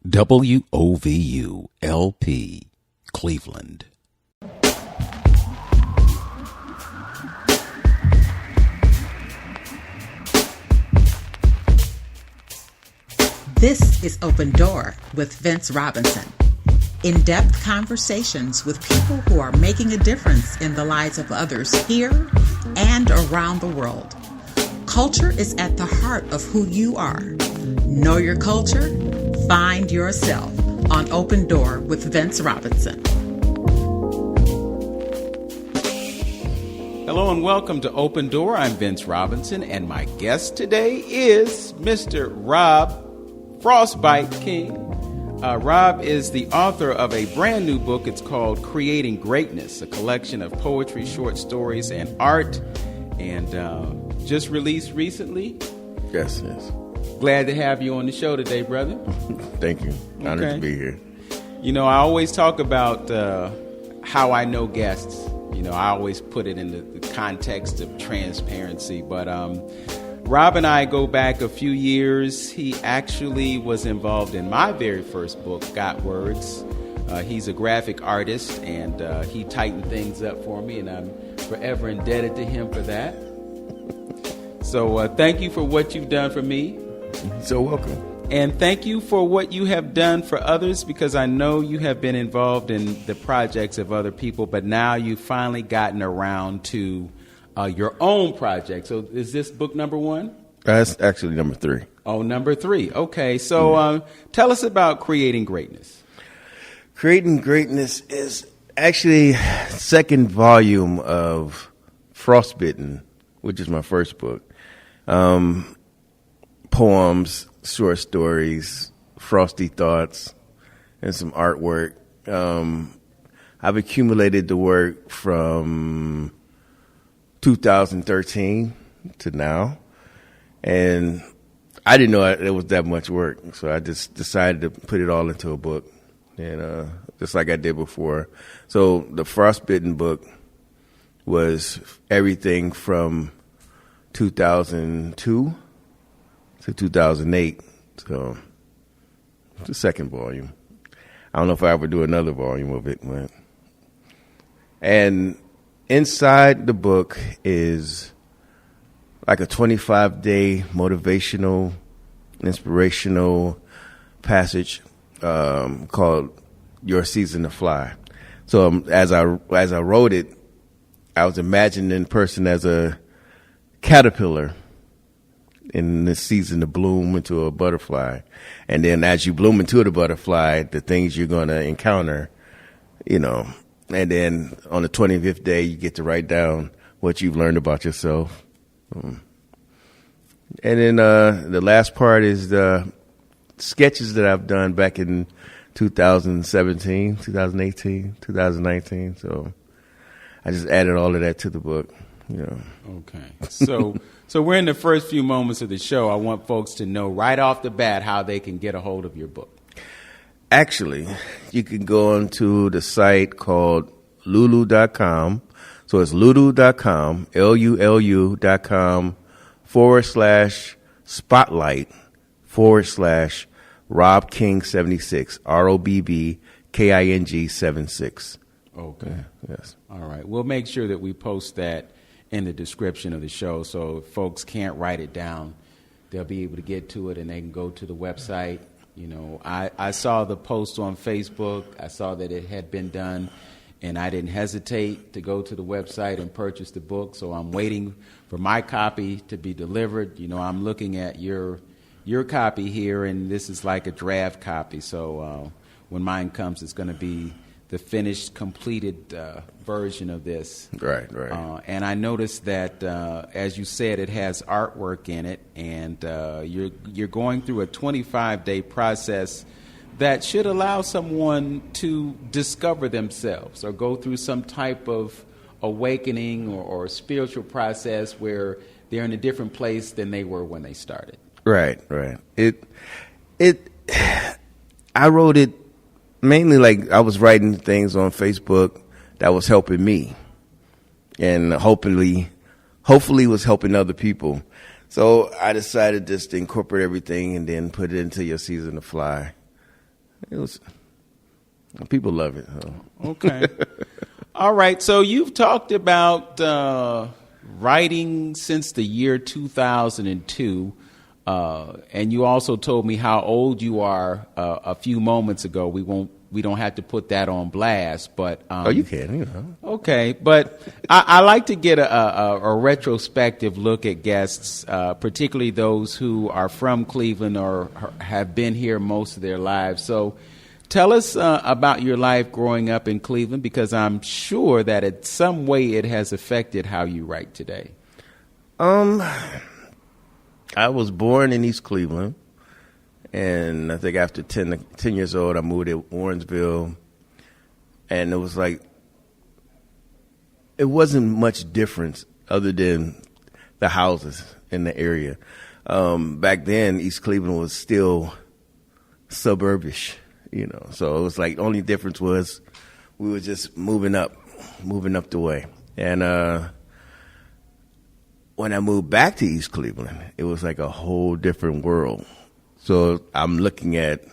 WOVU LP, Cleveland. This is Open Door with Vince Robinson. In-depth conversations with people who are making a difference in the lives of others here and around the world. Culture is at the heart of who you are. Know your culture, find yourself on Open Door with Vince Robinson. Hello and welcome to Open Door. I'm Vince Robinson, and my guest today is Mr. Robb Frostbyte King. Robb is the author of a brand new book. It's called Creating Greatness, a collection of poetry, short stories, and art, and just released recently. Yes. Glad to have you on the show today, brother. Thank you. Honored to be here. You know, I always talk about how I know guests. You know, I always put it in the context of transparency, but Robb and I go back a few years. He actually was involved in my very first book, Got Words. He's a graphic artist, and he tightened things up for me, and I'm forever indebted to him for that. So thank you for what you've done for me. You're so welcome. And thank you for what you have done for others, because I know you have been involved in the projects of other people, but now you've finally gotten around to your own project. So is this book number one? That's actually number 3. Oh, number 3. Okay. So tell us about Creating Greatness. Creating Greatness is actually second volume of Frostbitten, which is my first book. Poems, short stories, frosty thoughts, and some artwork. I've accumulated the work from 2013 to now, and I didn't know it was that much work, so I just decided to put it all into a book, and just like I did before. So the Frostbitten book was everything from 2002 to 2008, so the second volume. I don't know if I ever do another volume of it, but and inside the book is like a 25-day motivational, inspirational passage called "Your Season to Fly." So as I wrote it, I was imagining the person as a caterpillar in the season to bloom into a butterfly, and then as you bloom into the butterfly, the things you're going to encounter, you know. And then on the 25th day, you get to write down what you've learned about yourself. And then the last part is the sketches that I've done back in 2017, 2018, 2019. So I just added all of that to the book. You know. Okay. So we're in the first few moments of the show. I want folks to know right off the bat how they can get a hold of your book. Actually, you can go onto the site called lulu.com. So it's lulu.com, lulu.com/spotlight/Robb King 76, ROBBKING 76. Okay. Yeah, yes. All right. We'll make sure that we post that in the description of the show, so if folks can't write it down, they'll be able to get to it and they can go to the website. You know, I saw the post on Facebook. I saw that it had been done, and I didn't hesitate to go to the website and purchase the book. So I'm waiting for my copy to be delivered. You know, I'm looking at your copy here, and this is like a draft copy. So when mine comes, it's going to be the finished, completed version of this. Right. And I noticed that, as you said, it has artwork in it, and you're going through a 25-day process that should allow someone to discover themselves or go through some type of awakening or spiritual process where they're in a different place than they were when they started. Right. I wrote it mainly like I was writing things on Facebook that was helping me, and hopefully was helping other people. So I decided just to incorporate everything and then put it into Your Season to Fly. It was. People love it. So. Okay. All right. So you've talked about writing since the year 2002, and you also told me how old you are a few moments ago. We don't have to put that on blast, but you can. You know. Okay, but I like to get a retrospective look at guests, particularly those who are from Cleveland or have been here most of their lives. So tell us about your life growing up in Cleveland, because I'm sure that in some way it has affected how you write today. I was born in East Cleveland, and I think after 10 years old, I moved to Warrensville, and it was like, it wasn't much difference other than the houses in the area. Back then, East Cleveland was still suburbish. You know, so it was like the only difference was we were just moving up the way. And when I moved back to East Cleveland, it was like a whole different world. So I'm looking at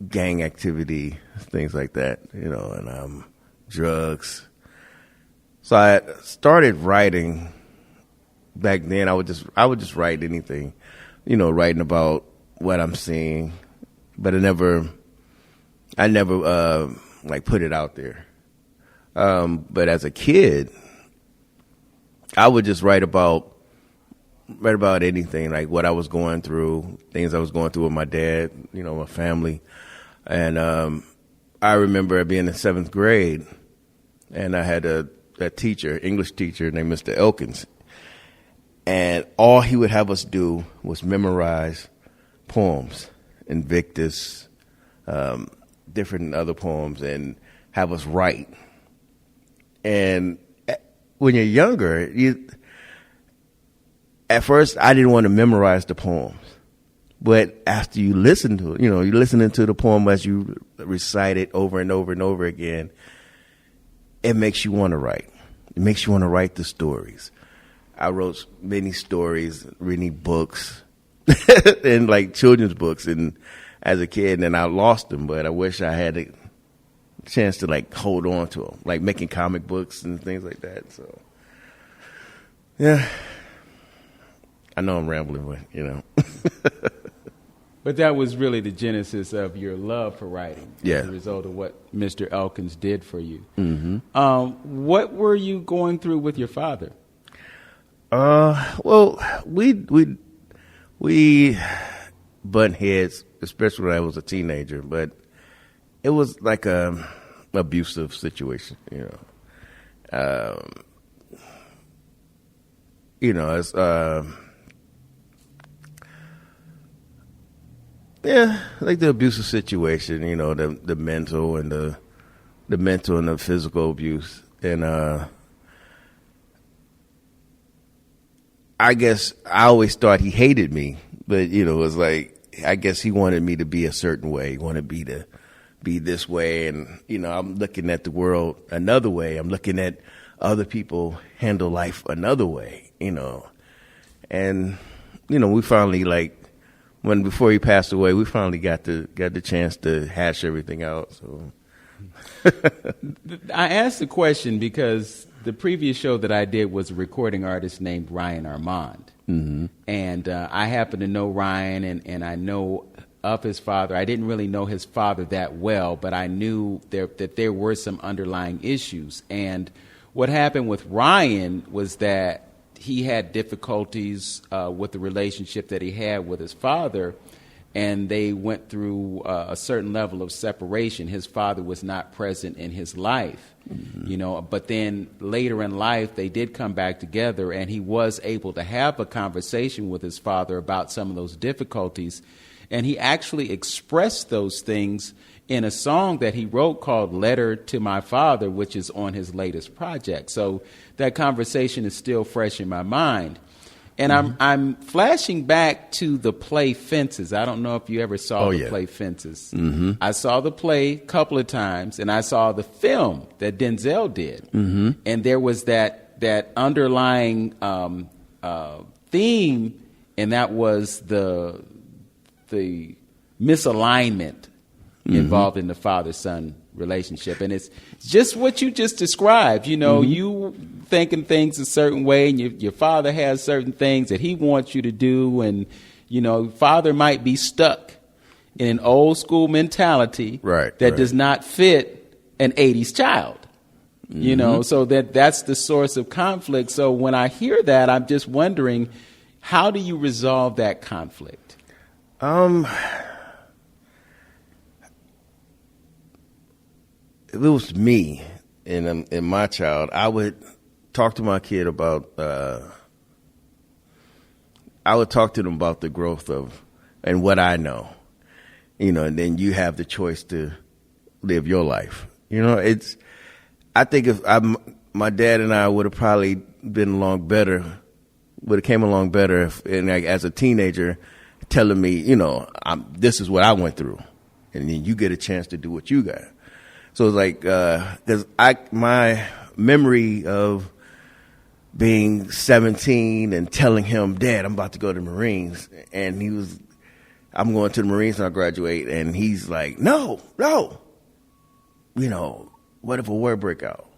gang activity, things like that, you know, and drugs. So I started writing back then. I would just write anything, you know, writing about what I'm seeing. But I never like put it out there. But as a kid, I would just write about anything, like what I was going through, things I was going through with my dad, you know, my family. And I remember being in 7th grade, and I had a teacher, English teacher named Mr. Elkins, and all he would have us do was memorize poems. Invictus, different other poems, and have us write. And when you're younger, at first I didn't want to memorize the poems, but after you listen to it, you know, you're listening to the poem as you recite it over and over and over again, it makes you want to write. It makes you want to write the stories. I wrote many stories, reading books, and like children's books, and as a kid, and I lost them, but I wish I had a chance to like hold on to them, like making comic books and things like that. So, yeah, I know I'm rambling, but you know. But that was really the genesis of your love for writing, yeah, as a result of what Mr. Elkins did for you. Mm-hmm. What were you going through with your father? Well, we butt heads, especially when I was a teenager, but it was like a abusive situation, you know. It's like the abusive situation, you know, the mental and the physical abuse, and I guess I always thought he hated me, but you know, it was like, I guess he wanted me to be a certain way. He wanted me to be this way, and you know, I'm looking at the world another way. I'm looking at other people handle life another way, you know. And you know, we finally, like, before he passed away, we finally got the chance to hash everything out. So I asked the question because the previous show that I did was a recording artist named Ryan Armand. Mm-hmm. And I happen to know Ryan, and I know of his father. I didn't really know his father that well, but I knew that there were some underlying issues. And what happened with Ryan was that he had difficulties with the relationship that he had with his father, and they went through a certain level of separation. His father was not present in his life, you know, but then later in life they did come back together, and he was able to have a conversation with his father about some of those difficulties, and he actually expressed those things in a song that he wrote called Letter to My Father, which is on his latest project. So that conversation is still fresh in my mind. And I'm flashing back to the play Fences. I don't know if you ever saw the play Fences. Mm-hmm. I saw the play a couple of times, and I saw the film that Denzel did. Mm-hmm. And there was that underlying theme, and that was the misalignment involved in the father-son relationship. And it's just what you just described. You know, you thinking things a certain way, and your father has certain things that he wants you to do. And, you know, father might be stuck in an old school mentality that does not fit an 80s child. You know, so that's the source of conflict. So when I hear that, I'm just wondering, how do you resolve that conflict? If it was me and my child, I would talk to my kid about. I would talk to them about the growth of and what I know, you know, and then you have the choice to live your life. You know, I think if my dad and I would have probably been along better, would have came along better if, and like, as a teenager, telling me, you know, this is what I went through, and then you get a chance to do what you got. So it's like, because my memory of being 17 and telling him, Dad, I'm about to go to the Marines, and I'm going to the Marines when I graduate, and he's like, no, you know, what if a war break out?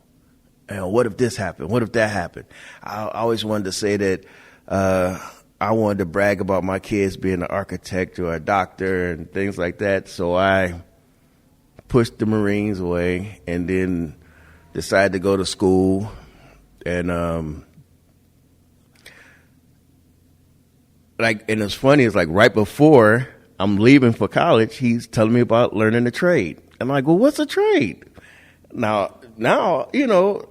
And what if this happened? What if that happened? I always wanted to say that I wanted to brag about my kids being an architect or a doctor and things like that, so I pushed the Marines away and then decided to go to school. And and it's funny, it's like right before I'm leaving for college, he's telling me about learning a trade. I'm like, well, what's a trade? Now, you know,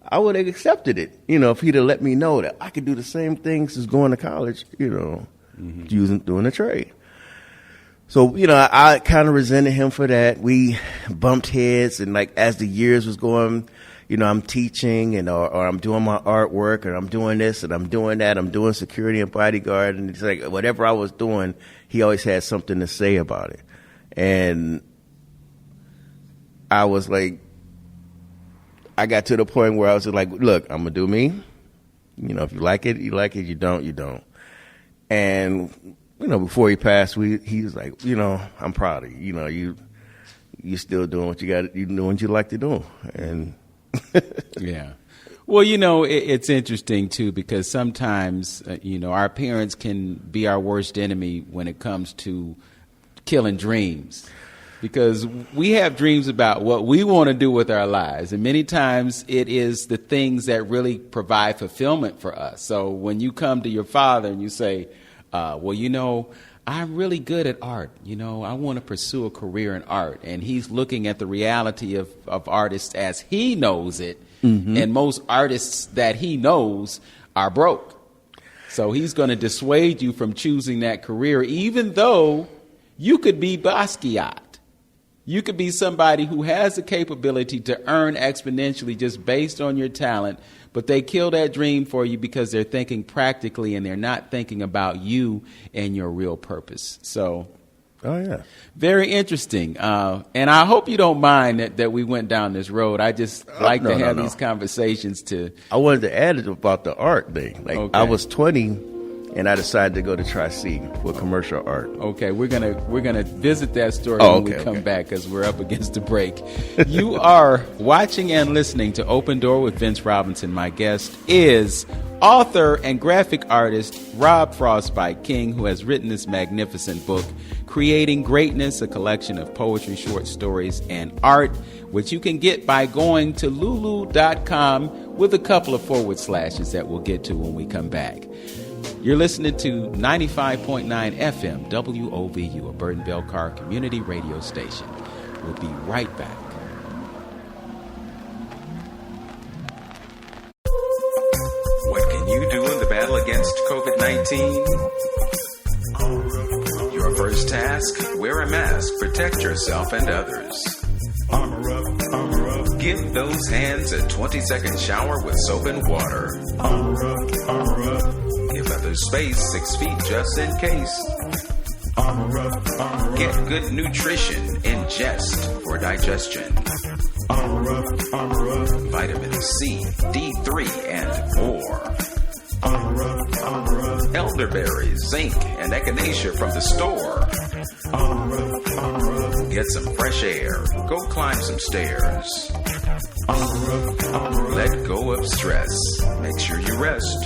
I would have accepted it, you know, if he'd have let me know that I could do the same things as going to college, you know, doing a trade. So, you know, I kind of resented him for that. We bumped heads, and like as the years was going, you know, I'm teaching and or I'm doing my artwork, or I'm doing this and I'm doing that. I'm doing security and bodyguard, and it's like whatever I was doing, he always had something to say about it. And I was like, I got to the point where I was just like, look, I'm gonna do me. You know, if you like it, you like it. You don't, you don't. And you know, before he passed, he was like, you know, I'm proud of you. You know, you still doing what you got. You doing what you like to do. And yeah. Well, you know, it's interesting too, because sometimes you know, our parents can be our worst enemy when it comes to killing dreams. Because we have dreams about what we want to do with our lives. And many times it is the things that really provide fulfillment for us. So when you come to your father and you say, well, you know, I'm really good at art. You know, I want to pursue a career in art. And he's looking at the reality of artists as he knows it. And most artists that he knows are broke. So he's going to dissuade you from choosing that career, even though you could be Basquiat. You could be somebody who has the capability to earn exponentially just based on your talent, but they kill that dream for you because they're thinking practically and they're not thinking about you and your real purpose. So, very interesting. And I hope you don't mind that we went down this road. I just like to have these conversations to... I wanted to add it about the art thing. Like, I was 20... and I decided to go to Tri-C for commercial art. Okay, we're gonna visit that story when we come back, because we're up against the break. You are watching and listening to Open Door with Vince Robinson. My guest is author and graphic artist Robb Frostbyte King, who has written this magnificent book, Creating Greatness, a collection of poetry, short stories, and art, which you can get by going to lulu.com with a couple of / that we'll get to when we come back. You're listening to 95.9 FM WOVU, a Burton Belcar community radio station. We'll be right back. What can you do in the battle against COVID-19? Your first task, wear a mask, protect yourself and others. Armor up, armor up. Give those hands a 20-second shower with soap and water. Armor up, armor up. Give others space 6 feet just in case. Armor up, armor up. Get good nutrition, ingest for digestion. Armor up, armor up. Vitamin C, D3, and more. Armor up, armor up. Elderberries, zinc, and echinacea from the store. Get some fresh air. Go climb some stairs. Let go of stress. Make sure you rest.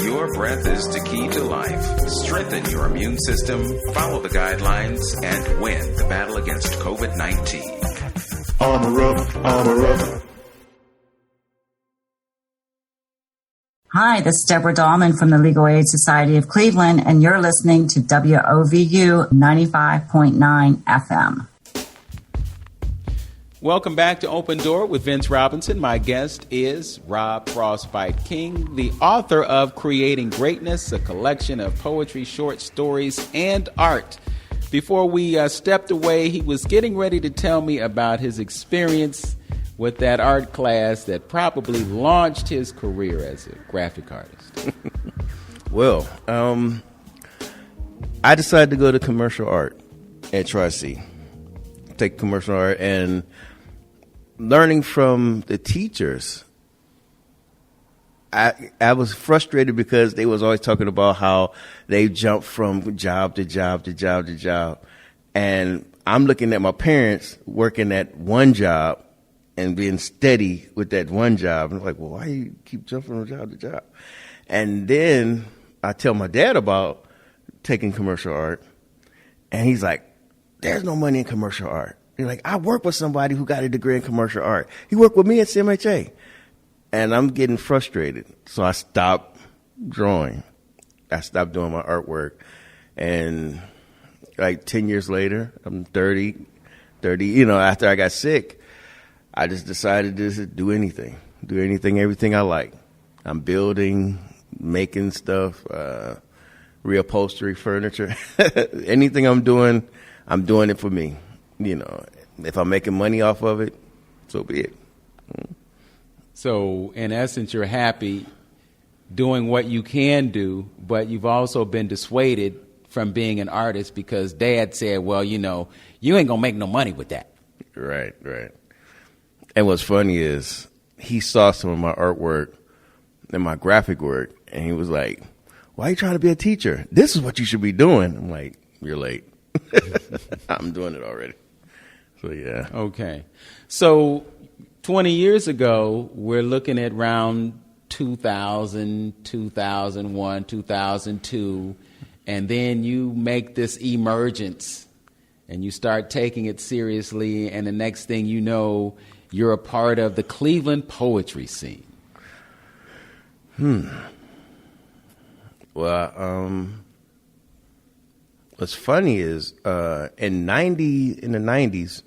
Your breath is the key to life. Strengthen your immune system, follow the guidelines, and win the battle against COVID-19. Armor up, armor up. Hi, this is Deborah Dahlman from the Legal Aid Society of Cleveland, and you're listening to WOVU 95.9 FM. Welcome back to Open Door with Vince Robinson. My guest is Robb Frostbyte King, the author of Creating Greatness, a collection of poetry, short stories, and art. Before we stepped away, he was getting ready to tell me about his experience with that art class that probably launched his career as a graphic artist. Well, I decided to go to commercial art at Tri-C. Take commercial art, and learning from the teachers, I was frustrated because they was always talking about how they jumped from job to job to job to job. And I'm looking at my parents working at one job and being steady with that one job. And I'm like, well, why you keep jumping from job to job? And then I tell my dad about taking commercial art, and he's like, there's no money in commercial art. You're like, I work with somebody who got a degree in commercial art. He worked with me at CMHA. And I'm getting frustrated. So I stopped drawing. I stopped doing my artwork. And like 10 years later, I'm 30, after I got sick, I just decided to do anything, everything I like. I'm building, making stuff, reupholstery furniture. Anything I'm doing it for me. If I'm making money off of it, so be it. So, in essence, you're happy doing what you can do, but you've also been dissuaded from being an artist because Dad said, well, you ain't going to make no money with that. Right. And what's funny is he saw some of my artwork and my graphic work, and he was like, why are you trying to be a teacher? This is what you should be doing. I'm like, you're late. I'm doing it already. So, yeah. Okay. So 20 years ago, we're looking at around 2000, 2001, 2002, and then you make this emergence and you start taking it seriously, and the next thing you know, you're a part of the Cleveland poetry scene. Well, what's funny is in the 90s,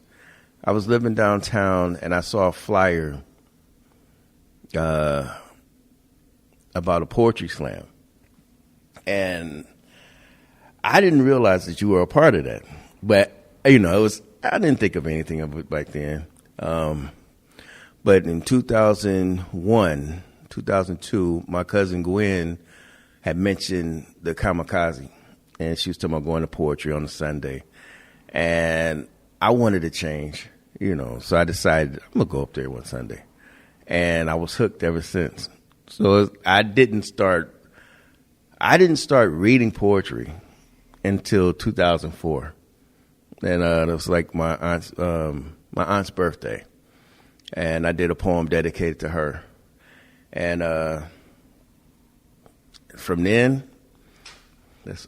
I was living downtown and I saw a flyer about a poetry slam. And I didn't realize that you were a part of that. But, I didn't think of anything of it back then. But in 2001, 2002, my cousin Gwen had mentioned the kamikaze. And she was talking about going to poetry on a Sunday. And I wanted to change, so I decided I'm going to go up there one Sunday. And I was hooked ever since. So I didn't start reading poetry until 2004. And it was like my aunt's birthday. And I did a poem dedicated to her. And from then,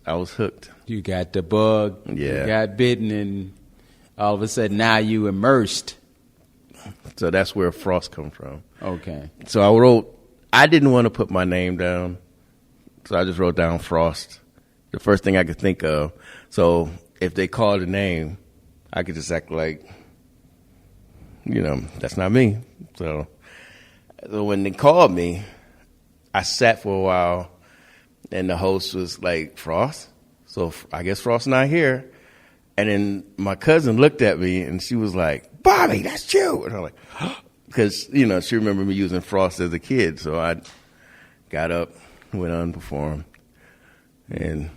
I was hooked. You got the bug. Yeah. You got bitten, and all of a sudden now you immersed. So that's where Frost comes from. Okay. So I didn't want to put my name down, so I just wrote down Frost, the first thing I could think of. So if they called a name, I could just act like, that's not me. So when they called me, I sat for a while, and the host was like, Frost? So I guess Frost's not here. And then my cousin looked at me, and she was like, Bobby, that's you. And I'm like, because, she remembered me using Frost as a kid. So I got up, went on, performed. And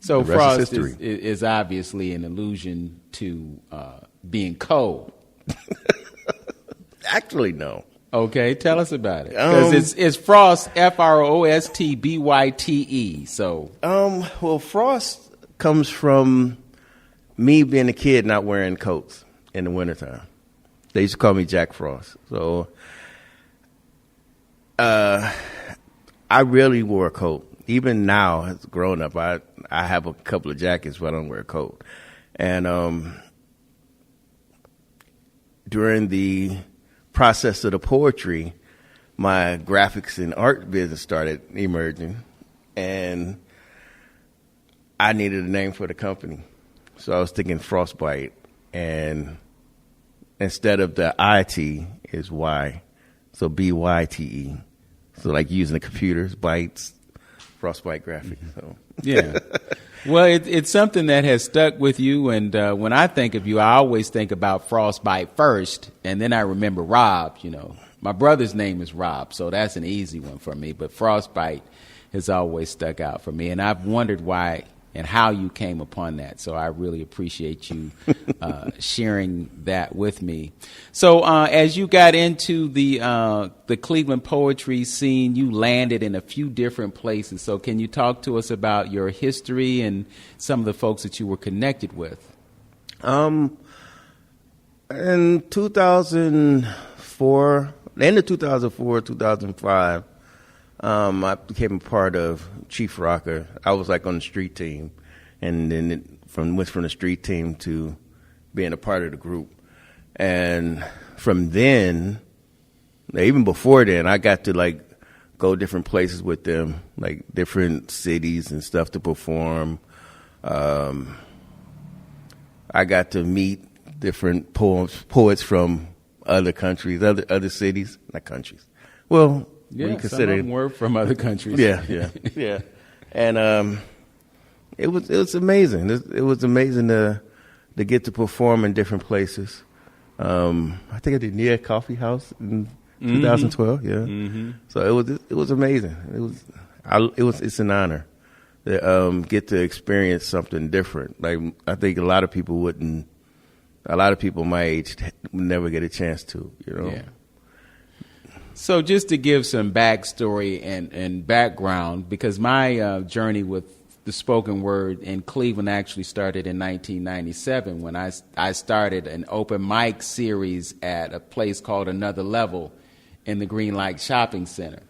so the rest is Frost history. is obviously an allusion to being cold. Actually, no. Okay, tell us about it. Because it's Frost, Frostbyte. So, well, Frost comes from me being a kid not wearing coats in the wintertime. They used to call me Jack Frost. So, I rarely wore a coat. Even now, as a grown up, I have a couple of jackets, but I don't wear a coat. And during the process of the poetry, my graphics and art business started emerging, and I needed a name for the company. So I was thinking Frostbyte, and instead of the IT is Y, so BYTE. So like using the computers, bytes, Frostbyte graphics. So. Yeah. Well, it's something that has stuck with you, and when I think of you, I always think about Frostbyte first, and then I remember Robb. You know, my brother's name is Robb, so that's an easy one for me, but Frostbyte has always stuck out for me, and I've wondered why and how you came upon that. So I really appreciate you sharing that with me. So as you got into the Cleveland poetry scene, you landed in a few different places. So can you talk to us about your history and some of the folks that you were connected with? In 2004, the end of 2004, 2005, I became a part of Chief Rocka. I was like on the street team, and then went from the street team to being a part of the group. And from then, even before then, I got to like go different places with them, like different cities and stuff to perform. I got to meet different poets from other countries, other cities, not countries. Well. Yeah, you consider some of them were from other countries. Yeah. And it was amazing. It was amazing to get to perform in different places. I think I did near Coffee House in 2012. Yeah. Mm-hmm. So it was amazing. It's an honor to get to experience something different. Like I think a lot of people my age would never get a chance to. You know. Yeah. So just to give some backstory and background, because my journey with the spoken word in Cleveland actually started in 1997 when I started an open mic series at a place called Another Level in the Green Light Shopping Center.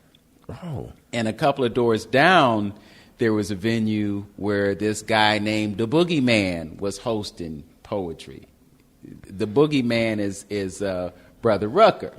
Oh. And a couple of doors down, there was a venue where this guy named the Boogeyman was hosting poetry. The Boogeyman is Brother Rucker,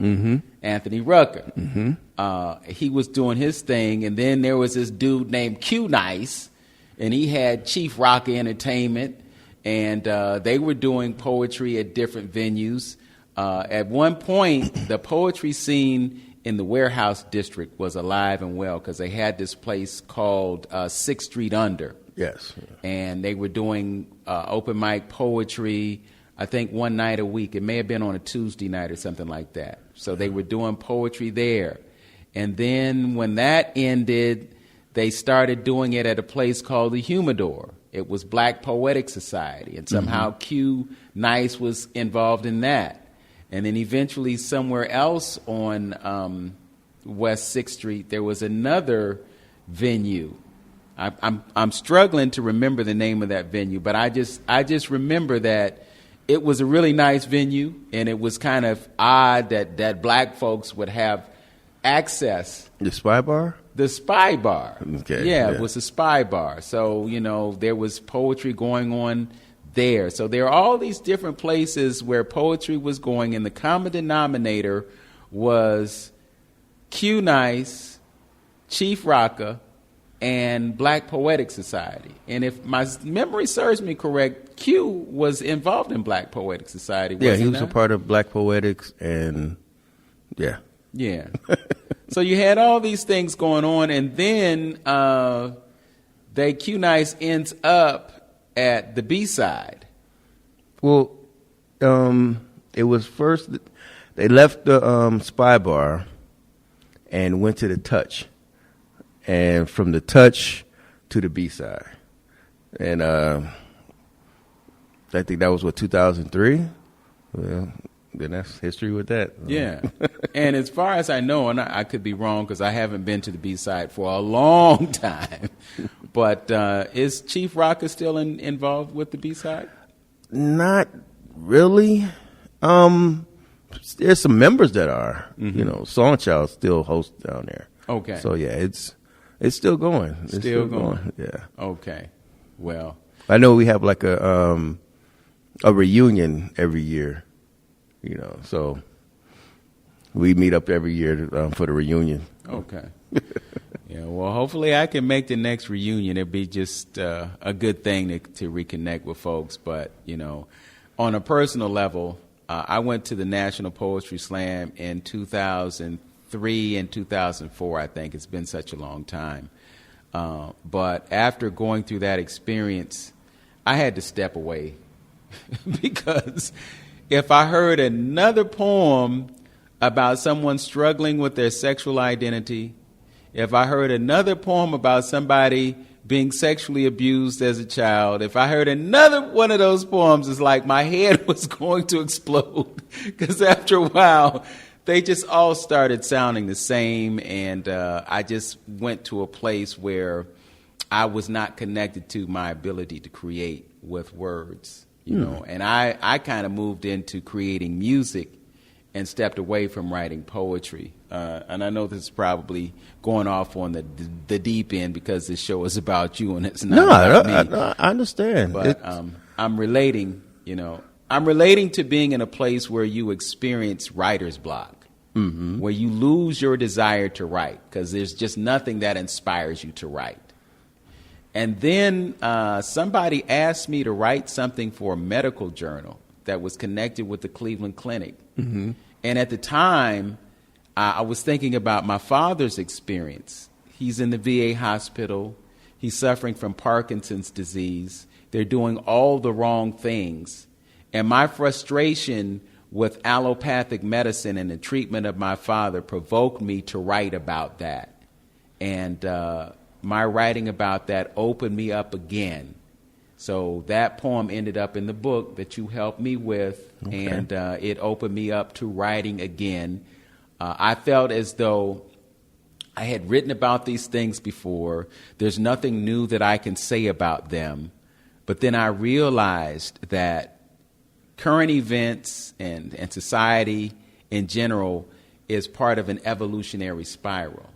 Anthony Rucker. Mm-hmm. He was doing his thing, and then there was this dude named Q Nice, and he had Chief Rocka Entertainment, and they were doing poetry at different venues. At one point, the poetry scene in the Warehouse District was alive and well because they had this place called 6th Street Under. Yes. And they were doing open mic poetry, I think one night a week. It may have been on a Tuesday night or something like that. So they were doing poetry there. And then when that ended, they started doing it at a place called the Humidor. It was Black Poetic Society. And somehow Q Nice was involved in that. And then eventually somewhere else on West 6th Street, there was another venue. I'm struggling to remember the name of that venue, but I just remember that it was a really nice venue, and it was kind of odd that black folks would have access. The Spy Bar? The Spy Bar. Okay. Yeah, it was a Spy Bar. So, there was poetry going on there. So there are all these different places where poetry was going, and the common denominator was Q Nice, Chief Rocka, and Black Poetic Society. And if my memory serves me correct, Q was involved in Black Poetic Society. Yeah, he was a part of Black Poetics, and yeah. So you had all these things going on, and then Q Nice ends up at the B-side. Well, it was first they left the Spy Bar and went to the Touch. And from the Touch to the B-side. And I think that was, 2003? Well, then that's history with that. Yeah. And as far as I know, and I could be wrong because I haven't been to the B-side for a long time, but is Chief Rocka still involved with the B-side? Not really. There's some members that are. You know, Songchild still hosts down there. Okay. So yeah, it's still going. It's Still going. Yeah. Okay. Well, I know we have like a reunion every year. You know, so we meet up every year for the reunion. okay. Yeah, well, hopefully I can make the next reunion. It'd be just a good thing to reconnect with folks. But, you know, on a personal level, I went to the National Poetry Slam in 2003 and 2004, I think. It's been such a long time. But after going through that experience, I had to step away because if I heard another poem about someone struggling with their sexual identity, if I heard another poem about somebody being sexually abused as a child, if I heard another one of those poems, it's like my head was going to explode because after a while, they just all started sounding the same, and I just went to a place where I was not connected to my ability to create with words. You know, and I kind of moved into creating music and stepped away from writing poetry. And I know this is probably going off on the deep end because this show is about you and it's not about me. I understand. But I'm relating, you know, I'm relating to being in a place where you experience writer's block, where you lose your desire to write because there's just nothing that inspires you to write. And then somebody asked me to write something for a medical journal that was connected with the Cleveland Clinic. And at the time, I was thinking about my father's experience. He's in the VA hospital. He's suffering from Parkinson's disease. They're doing all the wrong things. And my frustration with allopathic medicine and the treatment of my father provoked me to write about that. And my writing about that opened me up again. So that poem ended up in the book that you helped me with, and it opened me up to writing again. I felt as though I had written about these things before. There's nothing new that I can say about them. But then I realized that current events and society in general is part of an evolutionary spiral.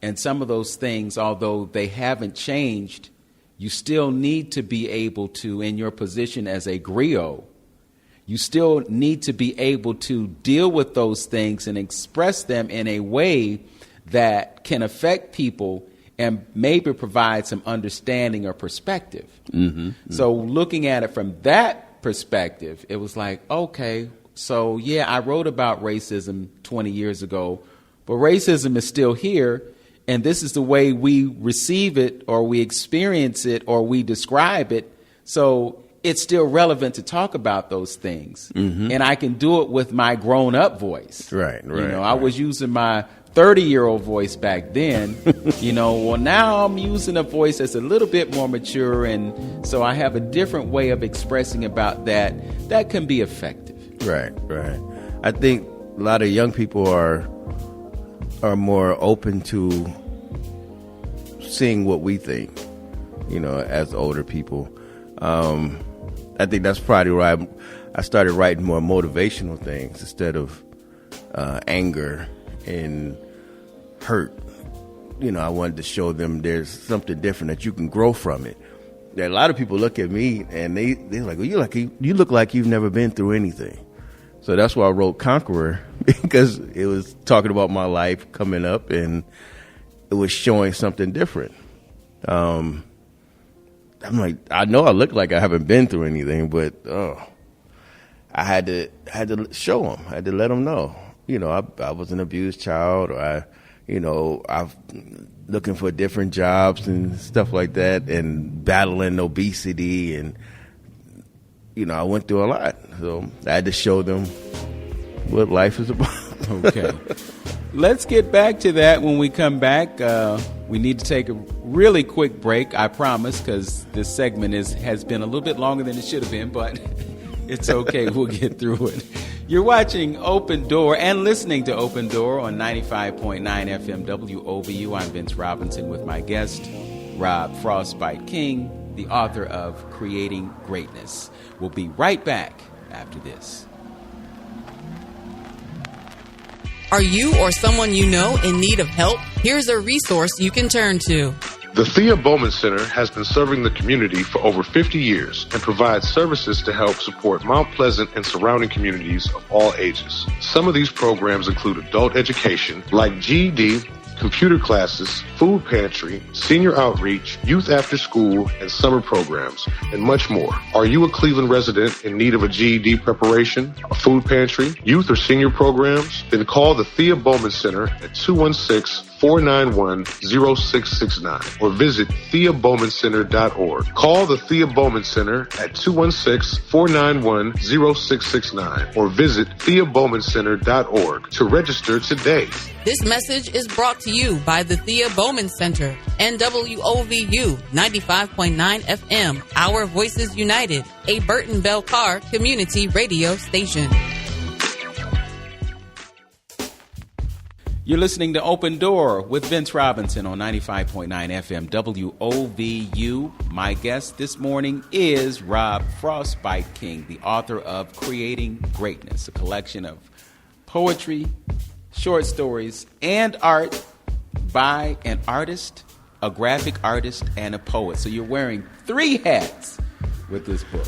And some of those things, although they haven't changed, you still need to be able to, in your position as a griot, you still need to be able to deal with those things and express them in a way that can affect people and maybe provide some understanding or perspective. So looking at it from that perspective, it was like, okay, so yeah, I wrote about racism 20 years ago, but racism is still here. And this is the way we receive it or we experience it or we describe it. So it's still relevant to talk about those things. And I can do it with my grown-up voice. Right. You know, I was using my 30-year-old voice back then. You know, well, now I'm using a voice that's a little bit more mature. And so I have a different way of expressing about that can be effective. Right. I think a lot of young people are more open to seeing what we think, you know, as older people. I think that's probably why I started writing more motivational things instead of anger and hurt. You know, I wanted to show them there's something different that you can grow from it. A lot of people look at me and they're like, well, you look like you've never been through anything. So that's why I wrote Conqueror, because it was talking about my life coming up and it was showing something different. I'm like, I know I look like I haven't been through anything, but I had to show them. I had to let them know. You know, I was an abused child, or I'm looking for different jobs and stuff like that, and battling obesity, and you know, I went through a lot. So I had to show them what life is about. Okay. Let's get back to that when we come back. We need to take a really quick break, I promise, because this segment has been a little bit longer than it should have been, but it's okay. We'll get through it. You're watching Open Door and listening to Open Door on 95.9 FM WOVU. I'm Vince Robinson with my guest, Robb Frostbyte King, the author of Creating Greatness. We'll be right back after this. Are you or someone you know in need of help? Here's a resource you can turn to. The Thea Bowman Center has been serving the community for over 50 years and provides services to help support Mount Pleasant and surrounding communities of all ages. Some of these programs include adult education like GED, computer classes, food pantry, senior outreach, youth after school, and summer programs, and much more. Are you a Cleveland resident in need of a GED preparation, a food pantry, youth or senior programs? Then call the Thea Bowman Center at 216-491-0669 or visit TheaBowmanCenter.org. Call the Thea Bowman Center at 216-491-0669 or visit TheaBowmanCenter.org to register today. This message is brought to you by the Thea Bowman Center and WOVU 95.9 FM, Our Voices United, a Burton Bell Carr community radio station. You're listening to Open Door with Vince Robinson on 95.9 FM WOVU. My guest this morning is Robb Frostbyte King, the author of Creating Greatness, a collection of poetry, short stories, and art by an artist, a graphic artist, and a poet. So you're wearing 3 hats with this book.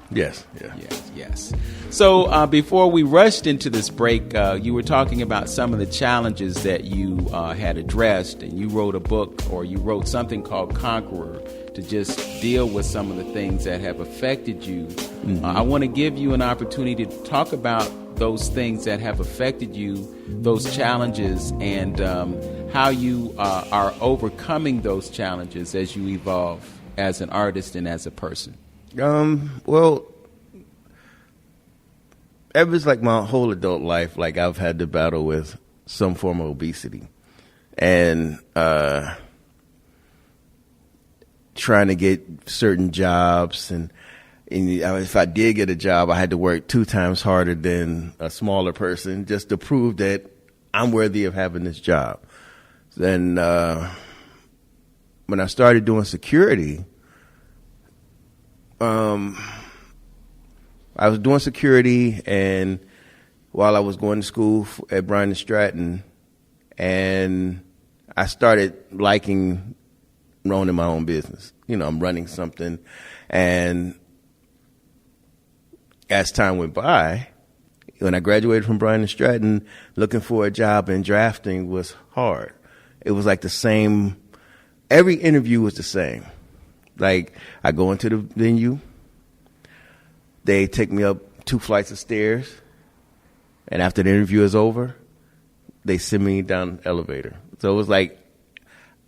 Yes. Yeah. Yes. So before we rushed into this break, you were talking about some of the challenges that you had addressed, and you wrote a book, or you wrote something called Conqueror, to just deal with some of the things that have affected you. Mm-hmm. I want to give you an opportunity to talk about those things that have affected you, those challenges, and how you are overcoming those challenges as you evolve as an artist and as a person. Well, ever like my whole adult life, like I've had to battle with some form of obesity, and trying to get certain jobs, and if I did get a job, I had to work 2 times harder than a smaller person just to prove that I'm worthy of having this job. Then when I started doing security, I was doing security, and while I was going to school at Bryan and Stratton, and I started liking owning my own business. You know, I'm running something, and as time went by, when I graduated from Bryan and Stratton, looking for a job in drafting was hard. It was like the same. Every interview was the same. Like, I go into the venue, they take me up 2 flights of stairs, and after the interview is over, they send me down the elevator. So it was like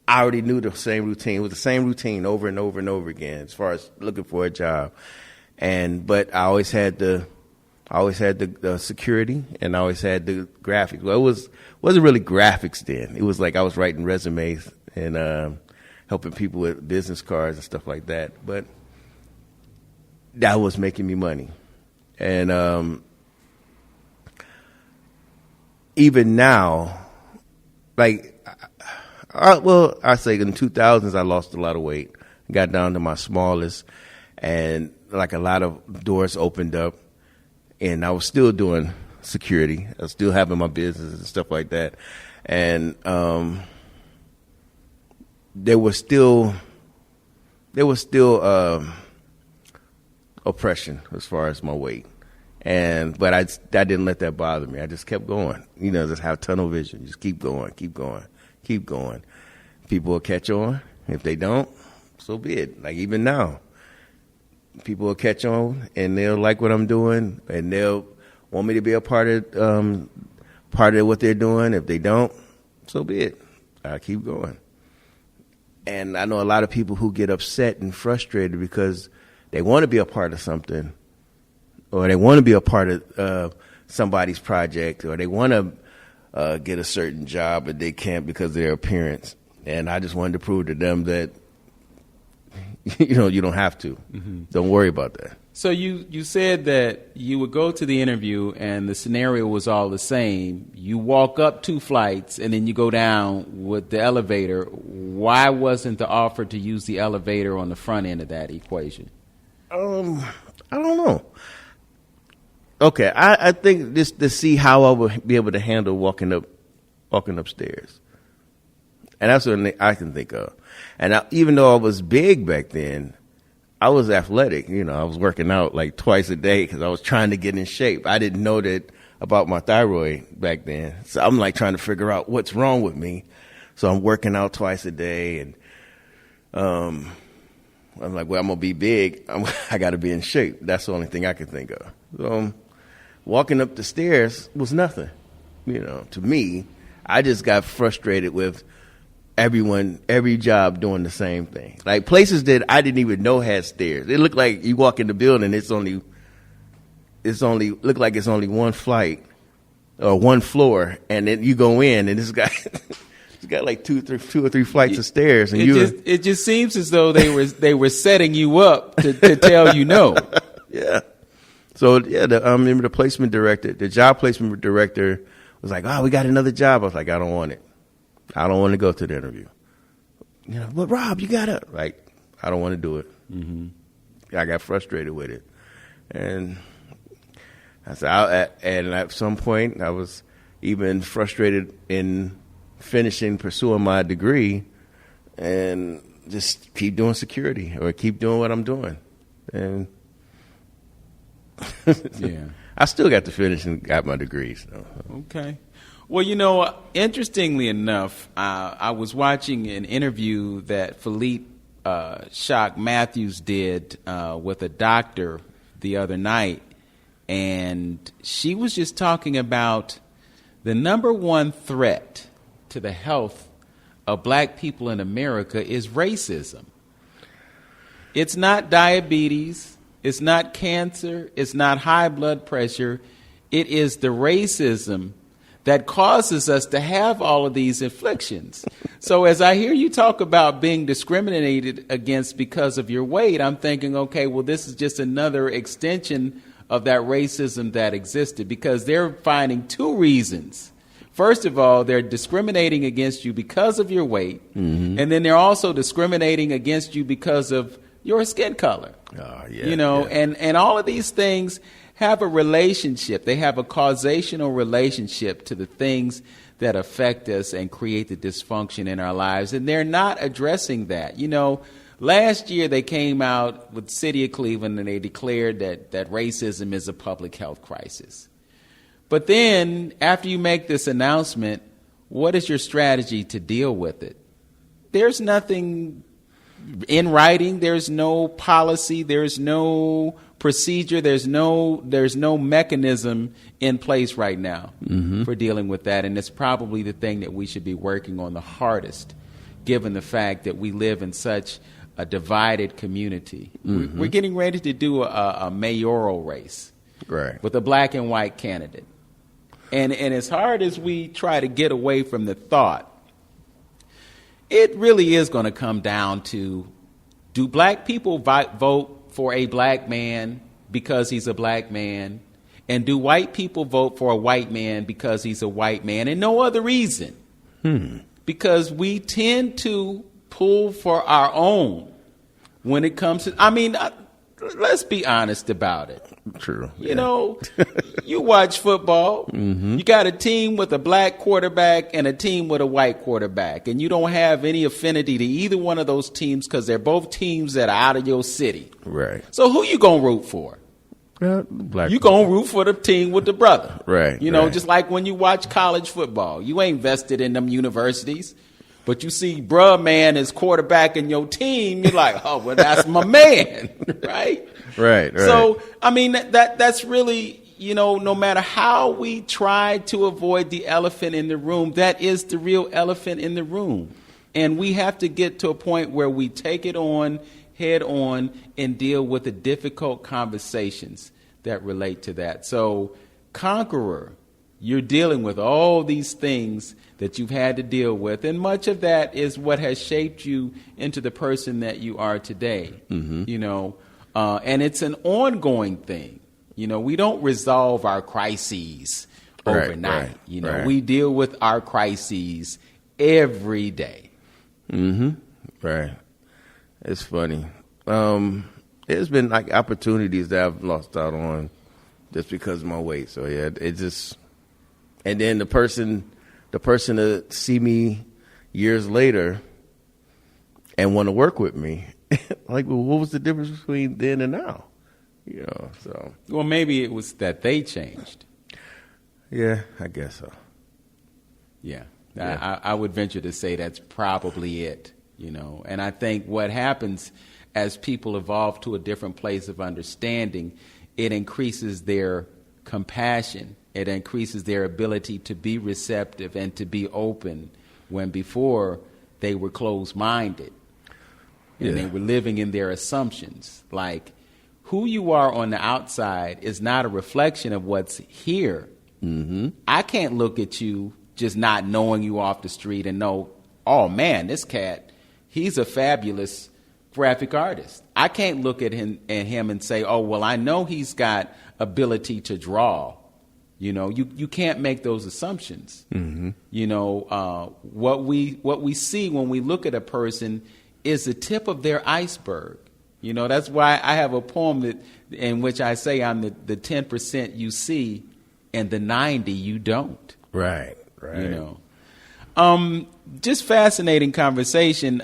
I already knew the same routine. It was the same routine over and over and over again as far as looking for a job. But I always had the security, and I always had the graphics. Well, it wasn't really graphics then. It was like I was writing resumes and helping people with business cards and stuff like that. But that was making me money. And even now, like, I say in the 2000s, I lost a lot of weight. Got down to my smallest, and like a lot of doors opened up, and I was still doing security. I was still having my business and stuff like that. And there was still oppression as far as my weight, but I didn't let that bother me. I just kept going. You know, just have tunnel vision. Just keep going. People will catch on. If they don't, so be it. Like even now, people will catch on and they'll like what I'm doing, and they'll want me to be a part of what they're doing. If they don't, so be it. I keep going. And I know a lot of people who get upset and frustrated because they want to be a part of something, or they want to be a part of somebody's project, or they want to get a certain job, but they can't because of their appearance. And I just wanted to prove to them that, you know, you don't have to. Mm-hmm. Don't worry about that. So you said that you would go to the interview and the scenario was all the same. You walk up 2 flights and then you go down with the elevator. Why wasn't the offer to use the elevator on the front end of that equation? I don't know. Okay, I think just to see how I would be able to handle walking upstairs. And that's what I can think of. And even though I was big back then, I was athletic. I was working out like twice a day because I was trying to get in shape. I didn't know that about my thyroid back then. So I'm like trying to figure out what's wrong with me. So I'm working out twice a day. And I'm like, well, I'm going to be big. I got to be in shape. That's the only thing I could think of. So walking up the stairs was nothing. To me, I just got frustrated with every job doing the same thing. Like places that I didn't even know had stairs. It looked like you walk in the building, it's only one flight or one floor, and then you go in and it's got like two or three flights of stairs, and it just seems as though they were setting you up to tell you no. Yeah. So yeah, I remember the job placement director was like, "Oh, we got another job." I was like, "I don't want it. I don't want to go to the interview." But Rob, you gotta, I don't want to do it. Mm-hmm. I got frustrated with it, and I said, and at some point, I was even frustrated in pursuing my degree, and just keep doing security or keep doing what I'm doing, and yeah, I still got to finish and got my degree. So. Okay. Well, interestingly enough, I was watching an interview that Philippe Shock Matthews did with a doctor the other night, and she was just talking about the number one threat to the health of black people in America is racism. It's not diabetes, it's not cancer, it's not high blood pressure, it is the racism that causes us to have all of these afflictions. So as I hear you talk about being discriminated against because of your weight, I'm thinking, okay, well, this is just another extension of that racism that existed, because they're finding 2 reasons. First of all, they're discriminating against you because of your weight, mm-hmm. and then they're also discriminating against you because of your skin color. Oh, yeah, And all of these things have a relationship. They have a causational relationship to the things that affect us and create the dysfunction in our lives. And they're not addressing that. Last year they came out with the city of Cleveland and they declared that racism is a public health crisis. But then after you make this announcement, what is your strategy to deal with it? There's nothing in writing. There's no policy. There's no procedure. There's no mechanism in place right now mm-hmm. for dealing with that. And it's probably the thing that we should be working on the hardest, given the fact that we live in such a divided community. Mm-hmm. We're getting ready to do a mayoral race, right, with a black and white candidate. And as hard as we try to get away from the thought, it really is going to come down to, do black people vote for a black man because he's a black man? And do white people vote for a white man because he's a white man, and no other reason? Because we tend to pull for our own when it comes to, let's be honest about it. True. You watch football, mm-hmm. you got a team with a black quarterback and a team with a white quarterback, and you don't have any affinity to either one of those teams because they're both teams that are out of your city. Right. So who you going to root for? Black. You going to root for the team with the brother. Right. Just like when you watch college football, you ain't vested in them universities. But you see bruh man is quarterback in your team, you're like, oh, well, that's my man, right? Right. So, that's really, no matter how we try to avoid the elephant in the room, that is the real elephant in the room. And we have to get to a point where we take it on, head on, and deal with the difficult conversations that relate to that. So, Conqueror, you're dealing with all these things that you've had to deal with, and much of that is what has shaped you into the person that you are today. Mm-hmm. And it's an ongoing thing. You know, we don't resolve our crises overnight. Right, you know, right. we deal with our crises every day. Mm-hmm. Right. It's funny. There's been like opportunities that I've lost out on just because of my weight. So yeah, it just, and then the person to see me years later and want to work with me, like, well, what was the difference between then and now? You know, so. Well, maybe it was that they changed. Yeah, I guess so. Yeah. Yeah. I would venture to say that's probably it, you know. And I think what happens as people evolve to a different place of understanding, it increases their compassion. It increases their ability to be receptive and to be open when before they were closed-minded. And they were living in their assumptions. Like, who you are on the outside is not a reflection of what's here. Mm-hmm. I can't look at you just not knowing you off the street and know, oh, man, this cat, he's a fabulous graphic artist. I can't look at him and say, oh, well, I know he's got ability to draw. You know, you can't make those assumptions. Mm-hmm. You know, what we see when we look at a person is the tip of their iceberg. You know, that's why I have a poem in which I say I'm the 10% you see and the 90 you don't. Right. You know, just fascinating conversation.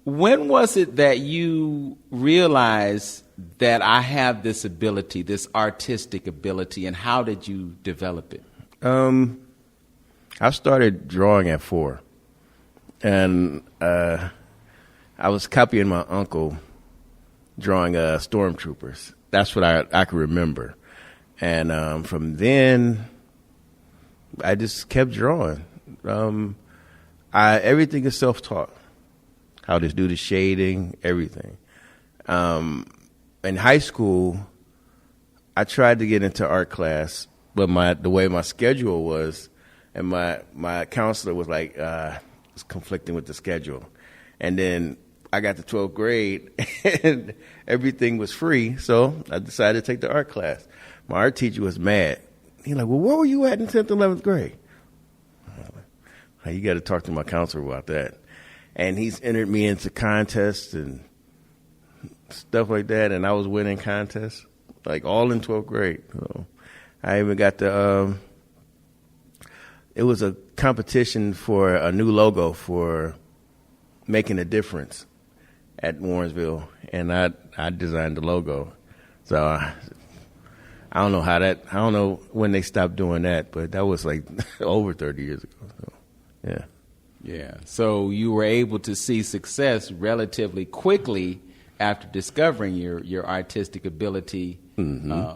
When was it that you realized that I have this ability, this artistic ability, and how did you develop it? I started drawing at 4, and I was copying my uncle drawing stormtroopers. That's what I can remember, and from then I just kept drawing. Everything is self-taught. How to do the shading, everything. In high school, I tried to get into art class, but the way my schedule was, and my counselor was like, it's conflicting with the schedule. And then I got to 12th grade, and everything was free, so I decided to take the art class. My art teacher was mad. He's like, well, where were you at in 10th and 11th grade? You got to talk to my counselor about that. And he's entered me into contests and stuff like that, and I was winning contests, like all in 12th grade. So I even got it was a competition for a new logo for Making a Difference at Warrensville, and I designed the logo. So I don't know when they stopped doing that, but that was like over 30 years ago. So, yeah. Yeah. So you were able to see success relatively quickly after discovering your artistic ability,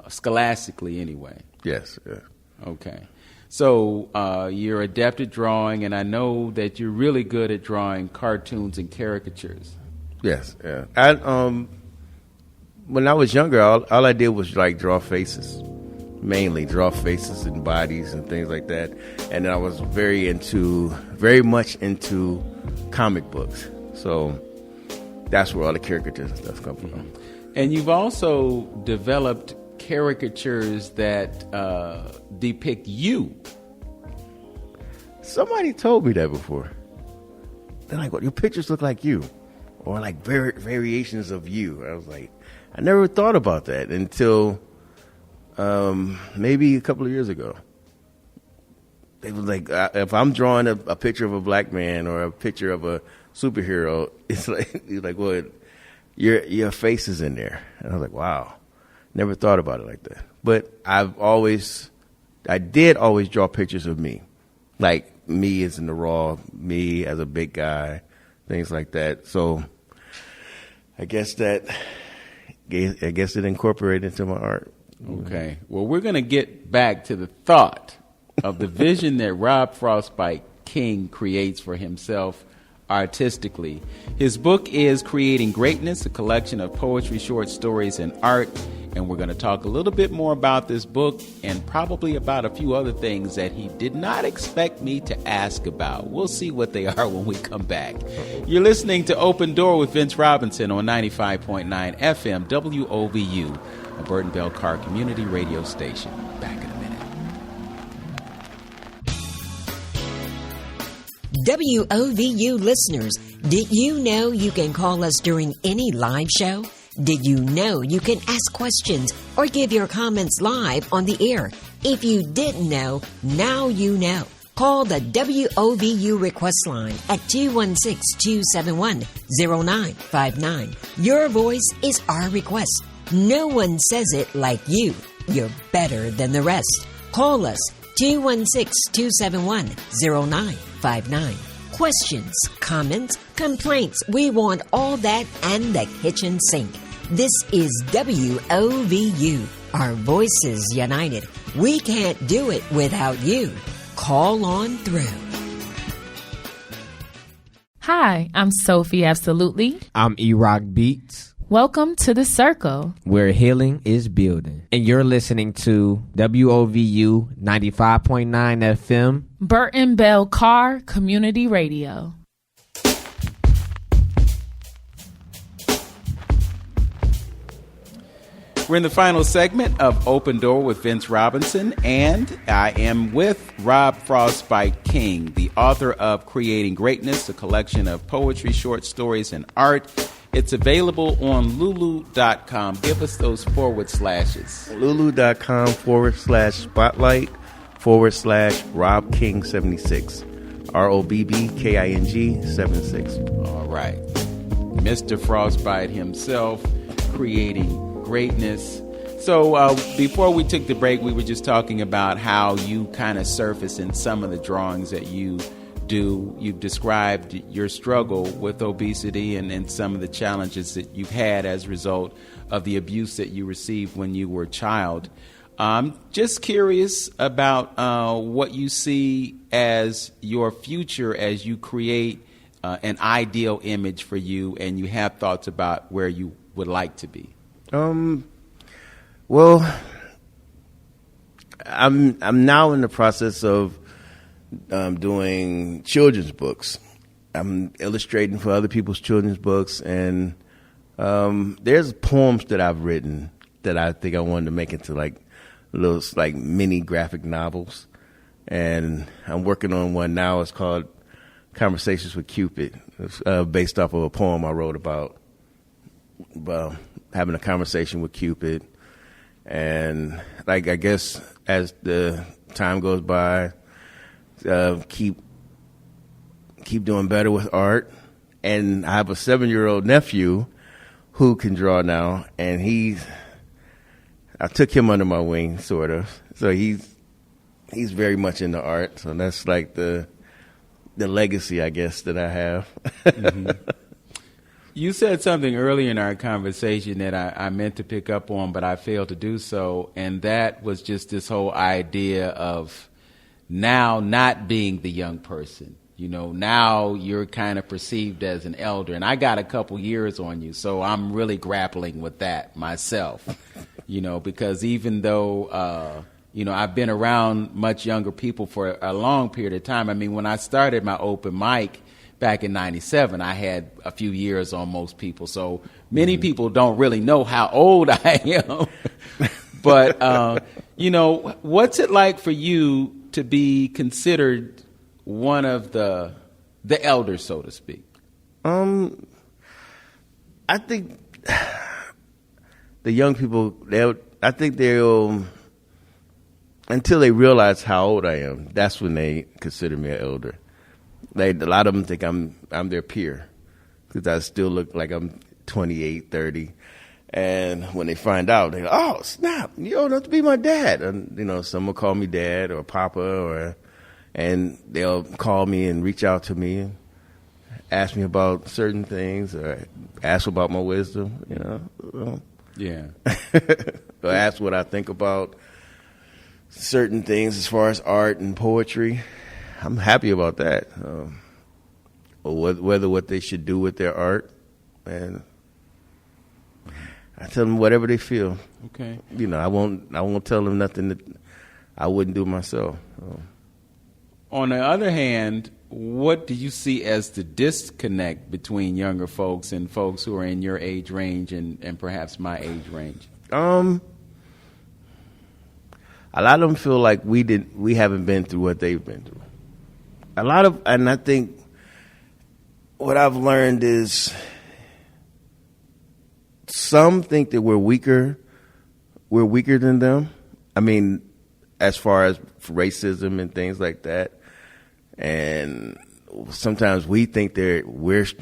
scholastically anyway. Yes. Yeah. Okay. So you're adept at drawing, and I know that you're really good at drawing cartoons and caricatures. Yes. Yeah. When I was younger, all I did was like draw faces, mainly draw faces and bodies and things like that. And I was very much into comic books. So that's where all the caricatures and stuff come from. And you've also developed caricatures that depict you. Somebody told me that before. They're like, well, your pictures look like you, or like variations of you. I was like, I never thought about that until maybe a couple of years ago. They was like, if I'm drawing a picture of a black man or a picture of a superhero, it's like, well, your face is in there. And I was like, wow, never thought about it like that. But I did always draw pictures of me, like me as in the raw, me as a big guy, things like that. So I guess it incorporated into my art. Okay. Well, we're going to get back to the thought of the vision that Robb Frostbyte King creates for himself artistically. His book is Creating Greatness, a collection of poetry, short stories, and art. and we're going to talk a little bit more about this book and probably about a few other things that he did not expect me to ask about. We'll see what they are when we come back. You're listening to Open Door with Vince Robinson on 95.9 FM WOVU, a Burton Bell Car community radio station. Back in a minute. WOVU listeners, did you know you can call us during any live show? Did you know you can ask questions or give your comments live on the air? If you didn't know, now you know. Call the WOVU request line at 216-271-0959. Your voice is our request. No one says it like you. You're better than the rest. Call us 216-271-0959. Questions, comments, complaints. We want all that and the kitchen sink. This is WOVU. Our voices united. We can't do it without you. Call on through. Hi, I'm Sophie Absolutely. I'm E-Rock Beats. Welcome to The Circle, where healing is building. And you're listening to WOVU 95.9 FM, Burton Bell Car Community Radio. We're in the final segment of Open Door with Vince Robinson, and I am with Robb Frostbyte King, the author of Creating Greatness, a collection of poetry, short stories, and art. It's available on Lulu.com. Give us those forward slashes. Lulu.com/spotlight/Robb King 76. ROBBKING 76. All right. Mr. Frostbyte himself, creating greatness. So before we took the break, we were just talking about how you kind of surface in some of the drawings that you do. You've described your struggle with obesity and some of the challenges that you've had as a result of the abuse that you received when you were a child. Just curious about what you see as your future as you create an ideal image for you and you have thoughts about where you would like to be. Well, I'm now in the process of doing children's books. I'm illustrating for other people's children's books, and there's poems that I've written that I think I wanted to make into like little like mini graphic novels, and I'm working on one now. It's called Conversations with Cupid. It's based off of a poem I wrote about having a conversation with Cupid, and like I guess as the time goes by, keep doing better with art. And I have a 7-year-old nephew who can draw now, and I took him under my wing, sort of. So he's very much into art. So that's like the legacy, I guess, that I have. Mm-hmm. You said something earlier in our conversation that I meant to pick up on, but I failed to do so, and that was just this whole idea of now not being the young person. You know, now you're kind of perceived as an elder, and I got a couple years on you, so I'm really grappling with that myself, you know, because even though, I've been around much younger people for a long period of time. I mean, when I started my open mic back in 97, I had a few years on most people, so many people don't really know how old I am. But, what's it like for you to be considered one of the elders, so to speak? I think the young people, they'll until they realize how old I am, that's when they consider me an elder. A lot of them think I'm their peer because I still look like I'm 28, 30. And when they find out, they go, "Oh, snap, you old enough to be my dad." And, some will call me dad or papa, and they'll call me and reach out to me and ask me about certain things or ask about my wisdom, Yeah. Or ask what I think about certain things as far as art and poetry. I'm happy about that. Or whether what they should do with their art. And I tell them whatever they feel. Okay. You know, I won't tell them nothing that I wouldn't do myself. So. On the other hand, what do you see as the disconnect between younger folks and folks who are in your age range and perhaps my age range? A lot of them feel like we haven't been through what they've been through. And I think what I've learned is some think that we're weaker than them. I mean, as far as racism and things like that. And sometimes we think they're weak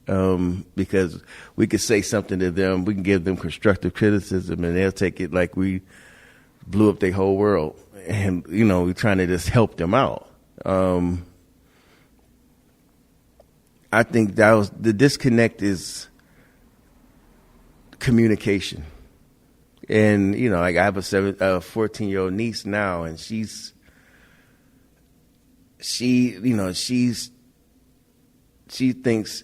because we could say something to them. We can give them constructive criticism, and they'll take it like we blew up their whole world. And we're trying to just help them out. I think the disconnect is communication. And like I have a 14-year-old niece now, and she thinks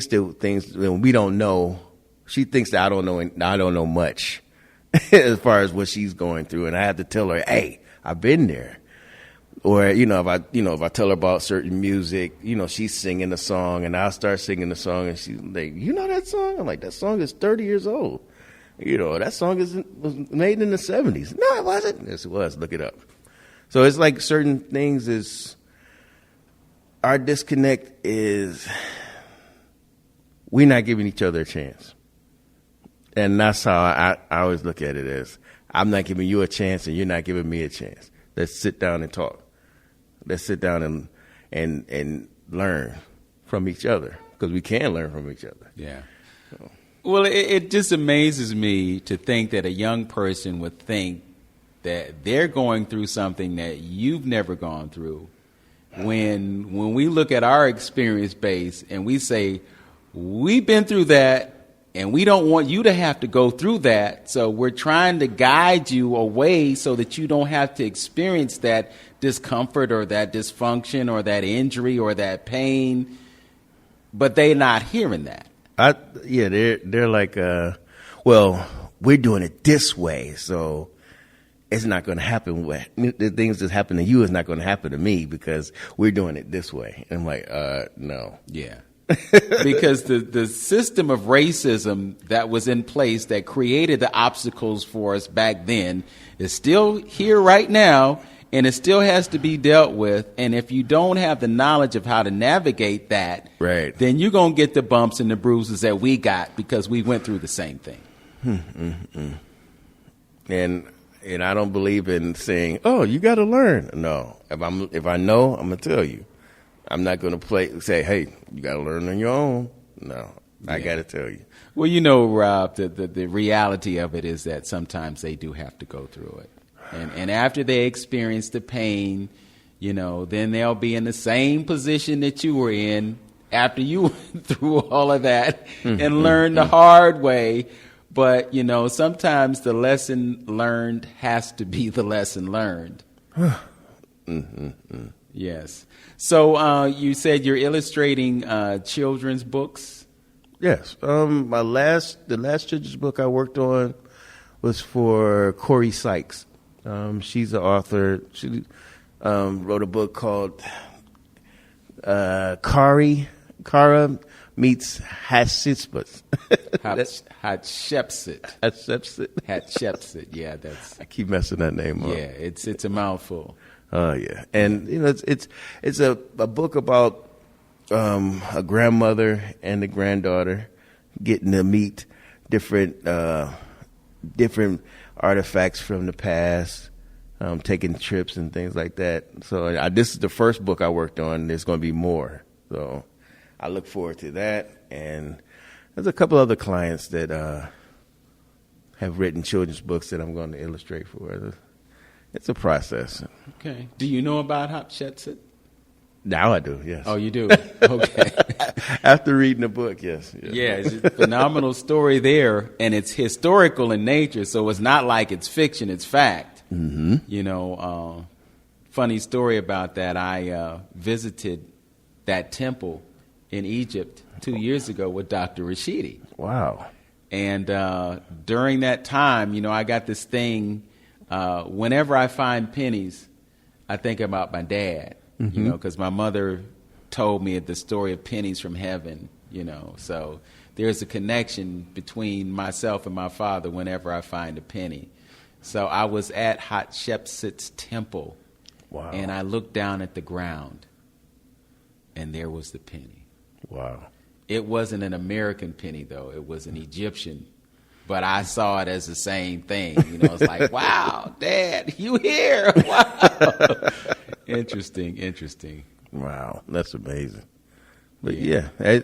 that things we don't know. She thinks that I don't know much as far as what she's going through, and I have to tell her, "Hey, I've been there." Or if I tell her about certain music, she's singing a song, and I'll start singing the song, and she's like, "You know that song?" I'm like, "That song is 30 years old. That song was made in the 70s." "No, it wasn't." Yes, it was. Look it up. So it's like certain things is. Our disconnect is we're not giving each other a chance. And that's how I always look at it as I'm not giving you a chance and you're not giving me a chance. Let's sit down and talk. Let's sit down and learn from each other because we can learn from each other. Yeah. So. Well, it just amazes me to think that a young person would think that they're going through something that you've never gone through. When we look at our experience base and we say, we've been through that and we don't want you to have to go through that. So we're trying to guide you away so that you don't have to experience that discomfort or that dysfunction or that injury or that pain. But they're not hearing that. They're like, well, we're doing it this way. So it's not going to happen. The things that happen to you is not going to happen to me because we're doing it this way. And I'm like, no. Yeah. Because the system of racism that was in place that created the obstacles for us back then is still here right now, and it still has to be dealt with. And if you don't have the knowledge of how to navigate that, right, then you're going to get the bumps and the bruises that we got because we went through the same thing. And I don't believe in saying, "Oh, you got to learn." No, if I know, I'm gonna tell you. I'm not gonna say, "Hey, you got to learn on your own." No, I got to tell you. Well, Rob, the reality of it is that sometimes they do have to go through it, and after they experience the pain, then they'll be in the same position that you were in after you went through all of that and learned the hard way. But, sometimes the lesson learned has to be the lesson learned. Yes. So you said you're illustrating children's books? Yes. The last children's book I worked on was for Corey Sykes. She's an author. She wrote a book called Kara Meets Hatshepsut. Hatshepsut. Yeah, that's. I keep messing that name up. Yeah, it's a mouthful. Oh yeah, and it's a book about a grandmother and a granddaughter getting to meet different artifacts from the past, taking trips and things like that. So this is the first book I worked on. There's going to be more. So I look forward to that. And there's a couple other clients that have written children's books that I'm going to illustrate for. It's a process. Okay. Do you know about Hatshepsut? Now I do, yes. Oh, you do? Okay. After reading the book, yes. Yeah, it's a phenomenal story there, and it's historical in nature, so it's not like it's fiction, it's fact. Mm-hmm. Funny story about that, I visited that temple in Egypt 2 years ago with Dr. Rashidi. Wow. And during that time, you know, I got this thing, whenever I find pennies, I think about my dad, you know, because my mother told me the story of pennies from heaven, you know. So there's a connection between myself and my father whenever I find a penny. So I was at Hatshepsut's temple, and I looked down at the ground, and there was the penny. Wow. It wasn't an American penny, though. It was an Egyptian. But I saw it as the same thing. You know, it's like, wow, Dad, you here. Wow. Interesting. Wow, that's amazing. But yeah, I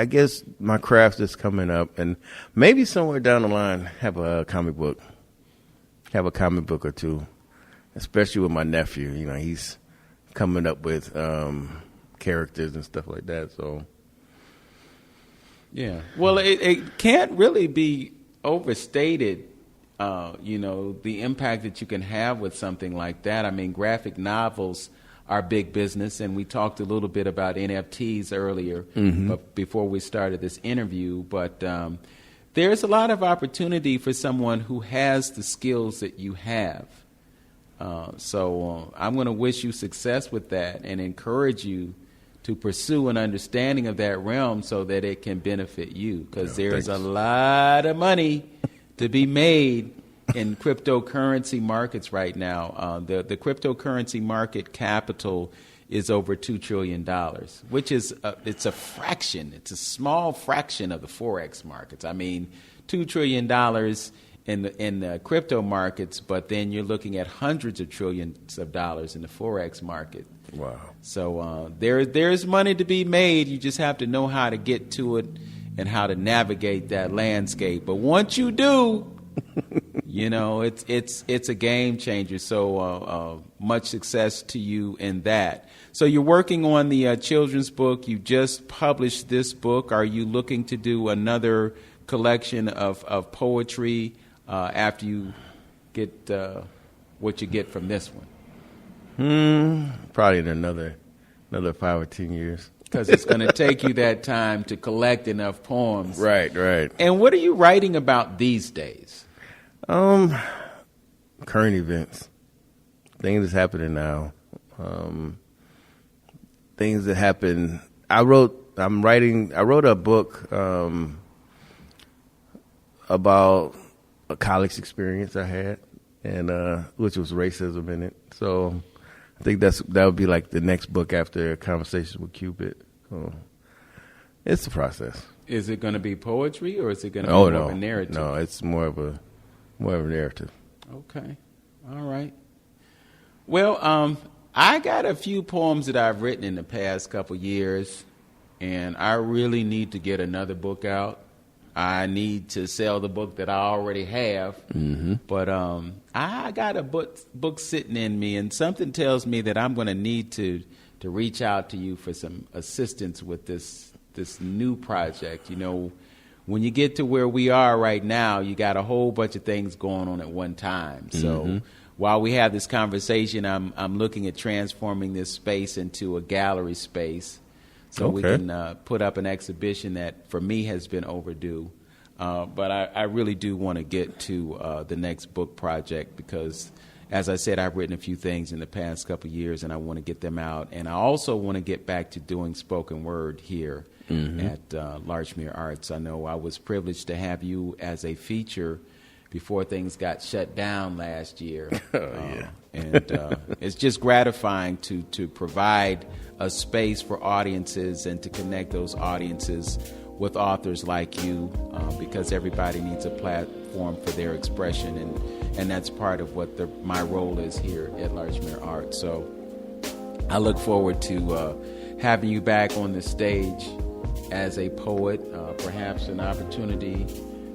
guess my craft is coming up, and maybe somewhere down the line have a comic book or two, especially with my nephew. You know, he's coming up with characters and stuff like that. So yeah, well, it can't really be overstated. You know, the impact that you can have with something like that. I mean, graphic novels are big business, and we talked a little bit about NFTs earlier, but before we started this interview. But there's a lot of opportunity for someone who has the skills that you have. So I'm going to wish you success with that and encourage you to pursue an understanding of that realm so that it can benefit you, because there's a lot of money to be made in cryptocurrency markets right now. The cryptocurrency market capital is over $2 trillion, which is it's a fraction. It's a small fraction of the Forex markets. I mean, $2 trillion in the crypto markets, but then you're looking at hundreds of trillions of dollars in the Forex market. Wow. So there's money to be made. You just have to know how to get to it and how to navigate that landscape. But once you do, you know, it's a game changer. So much success to you in that. So you're working on the children's book. You just published this book. Are you looking to do another collection of poetry after you get what you get from this one? Probably in another 5 or 10 years. Because it's going to take you that time to collect enough poems. Right. And what are you writing about these days? Current events, things that's happening now, things that happen. I wrote a book about a college experience I had, and which was racism in it. So I think that would be like the next book after Conversations with Cupid. So it's the process. Is it going to be poetry, or is it going to be more of a narrative? No, it's more of a narrative. Okay. All right. Well, I got a few poems that I've written in the past couple years, and I really need to get another book out. I need to sell the book that I already have. But I got a book sitting in me, and something tells me that I'm going to need to reach out to you for some assistance with this new project. You know, when you get to where we are right now, you got a whole bunch of things going on at one time. So while we have this conversation, I'm looking at transforming this space into a gallery space, so we can put up an exhibition that for me has been overdue. But I really do want to get to the next book project because, as I said, I've written a few things in the past couple of years, and I want to get them out. And I also want to get back to doing spoken word here at Larchmere Arts. I know I was privileged to have you as a feature before things got shut down last year. And it's just gratifying to provide a space for audiences and to connect those audiences with authors like you, because everybody needs a platform for their expression, and that's part of what my role is here at Larchmere Arts. So I look forward to having you back on the stage as a poet, perhaps an opportunity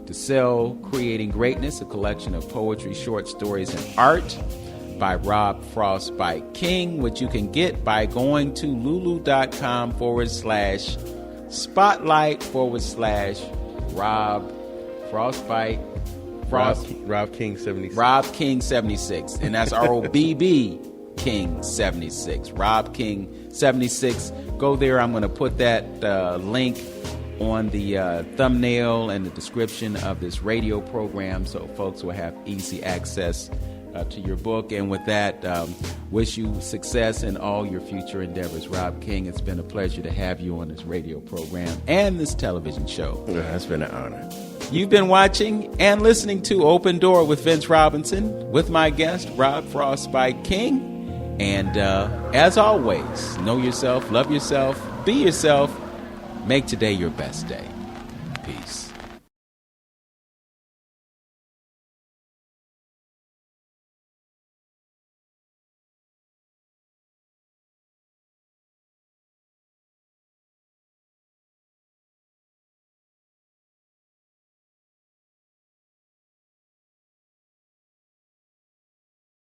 to sell Creating Greatness, a collection of poetry, short stories, and art by Robb Frostbyte King, which you can get by going to lulu.com/spotlight/Robb Frostbyte. Robb King 76. Robb King 76. And that's ROBB King 76. Robb King 76. Go there. I'm going to put that link on the thumbnail and the description of this radio program so folks will have easy access to your book. And with that, wish you success in all your future endeavors. Robb King, it's been a pleasure to have you on this radio program and this television show. Yeah, it's been an honor. You've been watching and listening to Open Door with Vince Robinson with my guest, Robb Frostbyte King. And as always, know yourself, love yourself, be yourself, make today your best day. Peace.